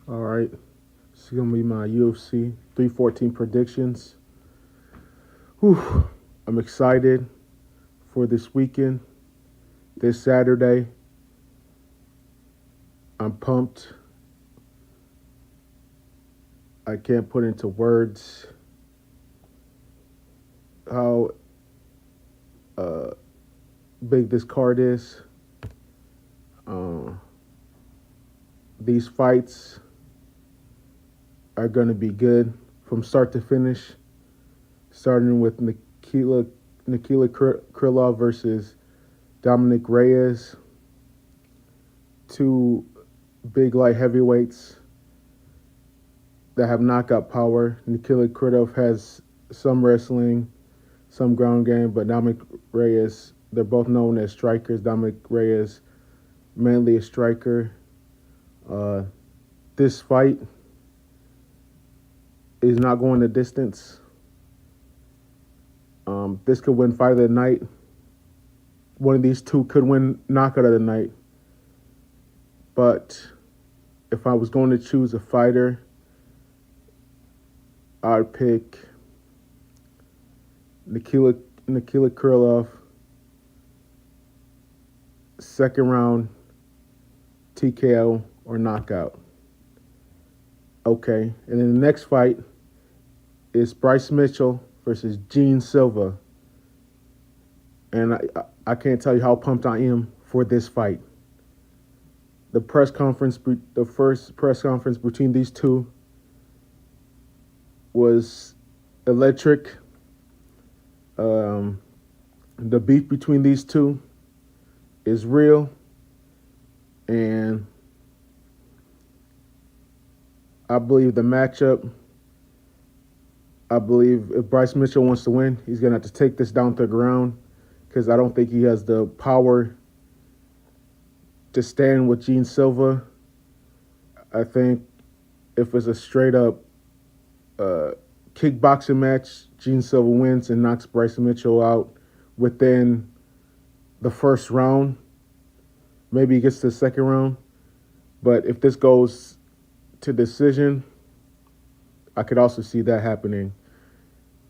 All right. This is going to be my UFC 314 predictions. Whew. I'm excited for this weekend. This Saturday, I'm pumped. I can't put into words how uh, big this card is. Uh, these fights are going to be good from start to finish, starting with Nikita Krylov versus Dominic Reyes, two big light heavyweights that have knockout power. Nikita Krylov has some wrestling, some ground game, but Dominic Reyes, they're both known as strikers. Dominic Reyes, mainly a striker. This fight is not going the distance. This could win fight of the night. One of these two could win knockout of the night. But if I was going to choose a fighter, I'd pick Nikita Krylov, second round TKO or knockout. Okay, and then the next fight is Bryce Mitchell versus Gene Silva. And I can't tell you how pumped I am for this fight. The first press conference between these two was electric. The beef between these two is real, and I believe the matchup. I believe if Bryce Mitchell wants to win, he's going to have to take this down to the ground, because I don't think he has the power to stand with Gene Silva. I think if it's a straight up kickboxing match, Gene Silva wins and knocks Bryce Mitchell out within the first round. Maybe he gets to the second round. But if this goes to decision, I could also see that happening.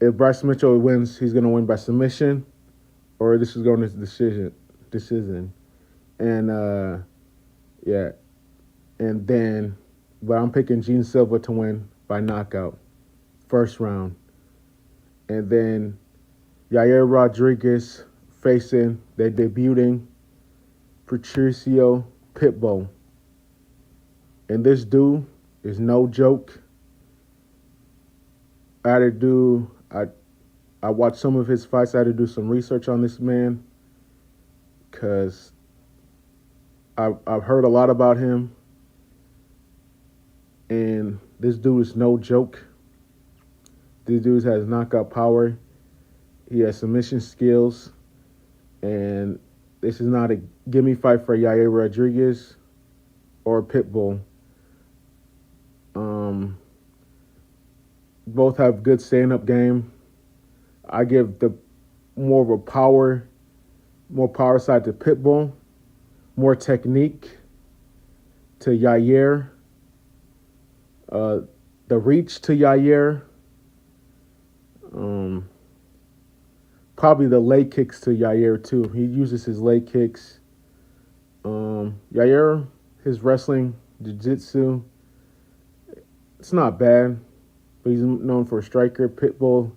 If Bryce Mitchell wins, he's going to win by submission, or this is going to decision. And yeah, and then, but I'm picking Gene Silva to win by knockout, first round. And then Yair Rodriguez facing their debuting Patricio Pitbull. And this dude is no joke. I watched some of his fights. I had to do some research on this man, because I've heard a lot about him, and this dude is no joke. This dude has knockout power. He has submission skills, and this is not a gimme fight for Yair Rodriguez or Pitbull. Both have good stand-up game. I give the more of a power side to Pitbull, more technique to Yair. The reach to Yair. Probably the leg kicks to Yair too. He uses his leg kicks. Yair, his wrestling, jiu-jitsu, it's not bad, but he's known for a striker. Pitbull,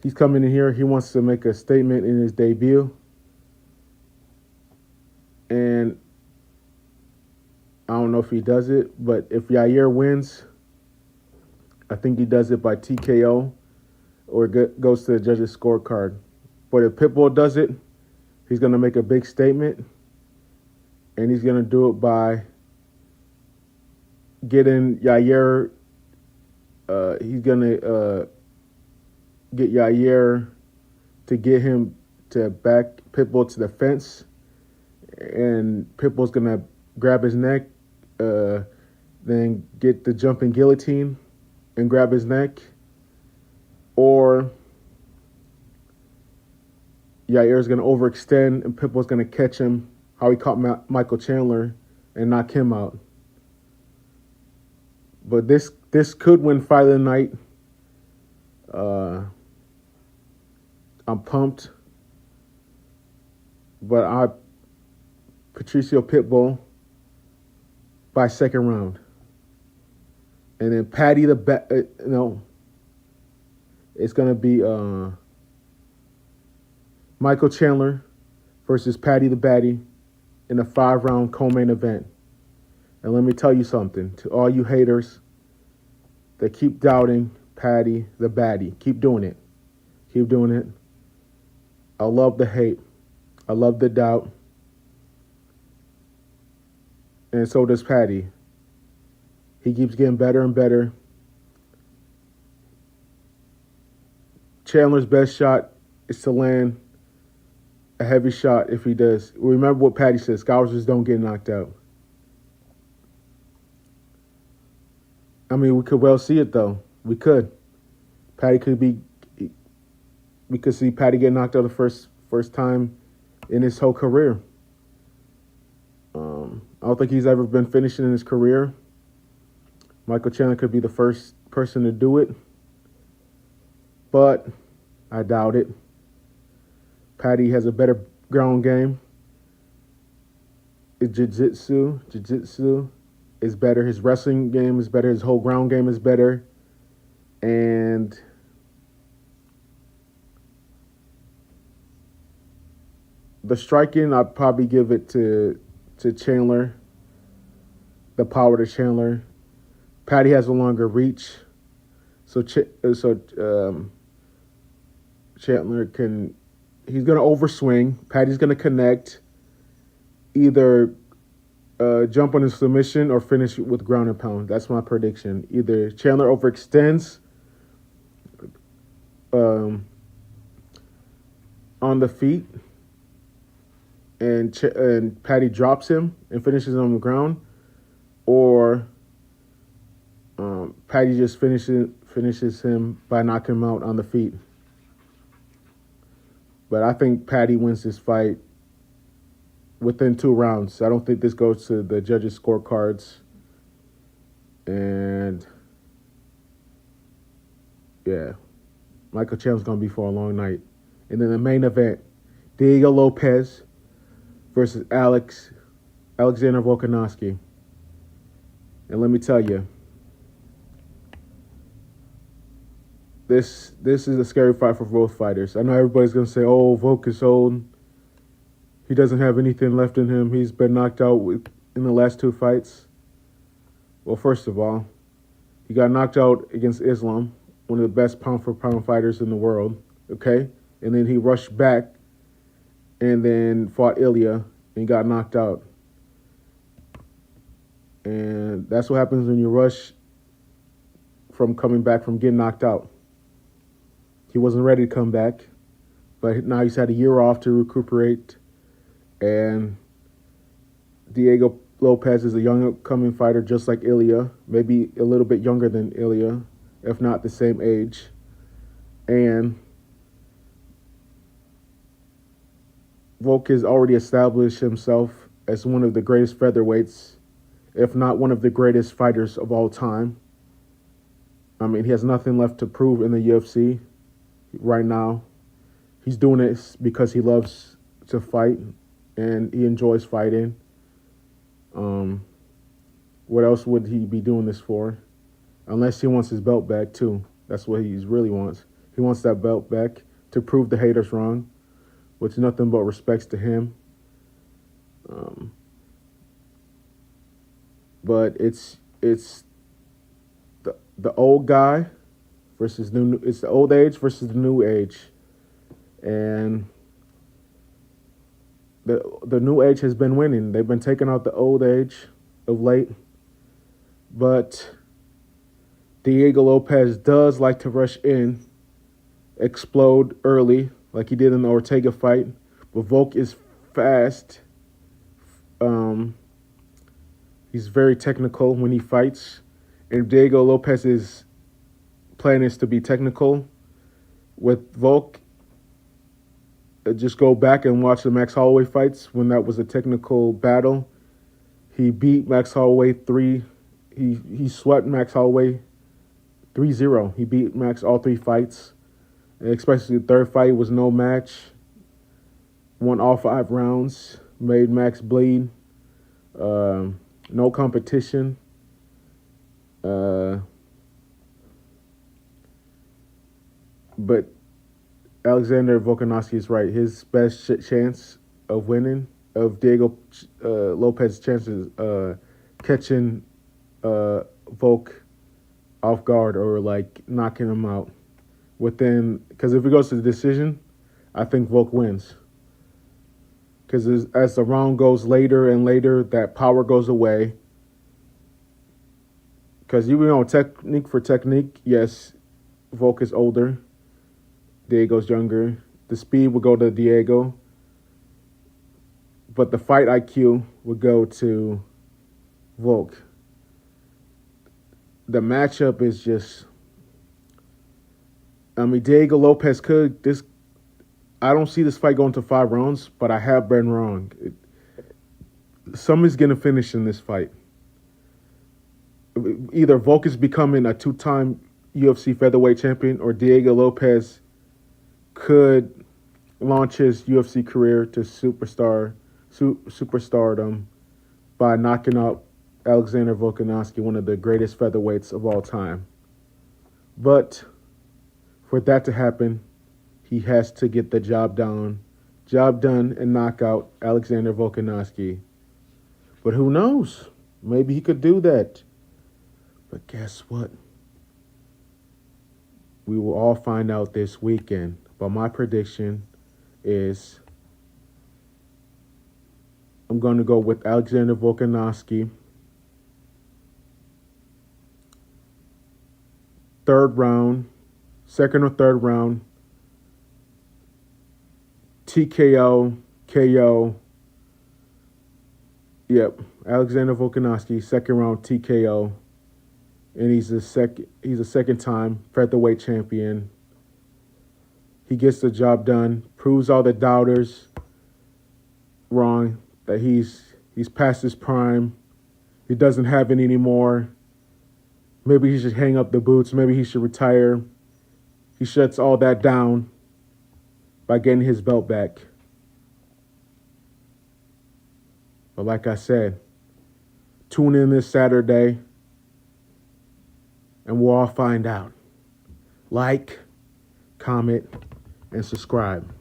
he's coming in here. He wants to make a statement in his debut. And I don't know if he does it, but if Yair wins, I think he does it by TKO or goes to the judges' scorecard. But if Pitbull does it, he's going to make a big statement, and he's going to do it by getting Yair. He's going to get Yair to get him to back Pitbull to the fence, and Pitbull's going to grab his neck, then get the jumping guillotine and grab his neck. Or Yair's going to overextend and Pitbull's going to catch him how he caught Michael Chandler and knock him out. But this could win Fight of the Night. I'm pumped. But Patricio Pitbull by second round. And then Patty it's going to be Michael Chandler versus Patty the Batty in a 5-round co-main event. And let me tell you something, to all you haters that keep doubting Patty the Batty, keep doing it. Keep doing it. I love the hate. I love the doubt. And so does Patty. He keeps getting better and better. Chandler's best shot is to land a heavy shot if he does. Remember what Patty says, Scousers don't get knocked out. I mean, we could well see it, though. We could. We could see Patty get knocked out the first time in his whole career. I don't think he's ever been finishing in his career. Michael Chandler could be the first person to do it, but I doubt it. Patty has a better ground game. His jiu-jitsu is better. His wrestling game is better. His whole ground game is better. And the striking, I'd probably give it to Chandler. The power to Chandler. Patty has a longer reach, so Chandler he's going to overswing. Patty's going to connect, either jump on his submission or finish with ground and pound. That's my prediction. Either Chandler overextends on the feet, and Patty drops him and finishes on the ground, or Patty just finishes him by knocking him out on the feet. But I think Patty wins this fight within 2 rounds. I don't think this goes to the judges' scorecards. And yeah, Michael Chandler's going to be for a long night. And then the main event, Diego Lopez versus Alexander Volkanovski. And let me tell you, this is a scary fight for both fighters. I know everybody's going to say, oh, Volk is old. He doesn't have anything left in him. He's been knocked out in the last 2 fights. Well, first of all, he got knocked out against Islam, one of the best pound-for-pound fighters in the world, okay? And then he rushed back and then fought Ilya and got knocked out. And that's what happens when you rush from coming back from getting knocked out. He wasn't ready to come back, but now he's had a year off to recuperate. And Diego Lopez is a young upcoming fighter just like Ilya, maybe a little bit younger than Ilya, if not the same age. And Volk has already established himself as one of the greatest featherweights, if not one of the greatest fighters of all time. I mean, he has nothing left to prove in the UFC right now. He's doing it because he loves to fight and he enjoys fighting. What else would he be doing this for? Unless he wants his belt back too. That's what he really wants. He wants that belt back to prove the haters wrong, which is nothing but respects to him. But it's the old guy versus it's the old age versus the new age. And the new age has been winning. They've been taking out the old age of late. But Diego Lopez does like to rush in, explode early, like he did in the Ortega fight. But Volk is fast. He's very technical when he fights. And Diego Lopez's plan is to be technical. With Volk, just go back and watch the Max Holloway fights when that was a technical battle. He beat Max Holloway He swept Max Holloway 3-0. He beat Max all 3 fights. Especially the third fight was no match. Won all 5 rounds. Made Max bleed. No competition. But Alexander Volkanovski is right. His best chance of winning, of Diego Lopez's chances catching Volk off guard or like knocking him out because if it goes to the decision, I think Volk wins. Because as the round goes later and later, that power goes away. Because technique for technique, yes, Volk is older. Diego's younger. The speed would go to Diego. But the fight IQ would go to Volk. The matchup is just... Diego Lopez I don't see this fight going to 5 rounds, but I have been wrong. Somebody's going to finish in this fight. Either Volk is becoming a 2-time UFC featherweight champion, or Diego Lopez could launch his UFC career to superstardom by knocking out Alexander Volkanovski, one of the greatest featherweights of all time. But for that to happen, he has to get the job done and knock out Alexander Volkanovski. But who knows? Maybe he could do that. But guess what? We will all find out this weekend. But my prediction is I'm going to go with Alexander Volkanovski. 3rd round, 2nd or 3rd round, TKO, KO. Yep, Alexander Volkanovski, 2nd round TKO. And he's a 2nd-time featherweight champion. He gets the job done, proves all the doubters wrong, that he's past his prime. He doesn't have it anymore. Maybe he should hang up the boots. Maybe he should retire. He shuts all that down by getting his belt back. But like I said, tune in this Saturday and we'll all find out. Like, comment, and subscribe.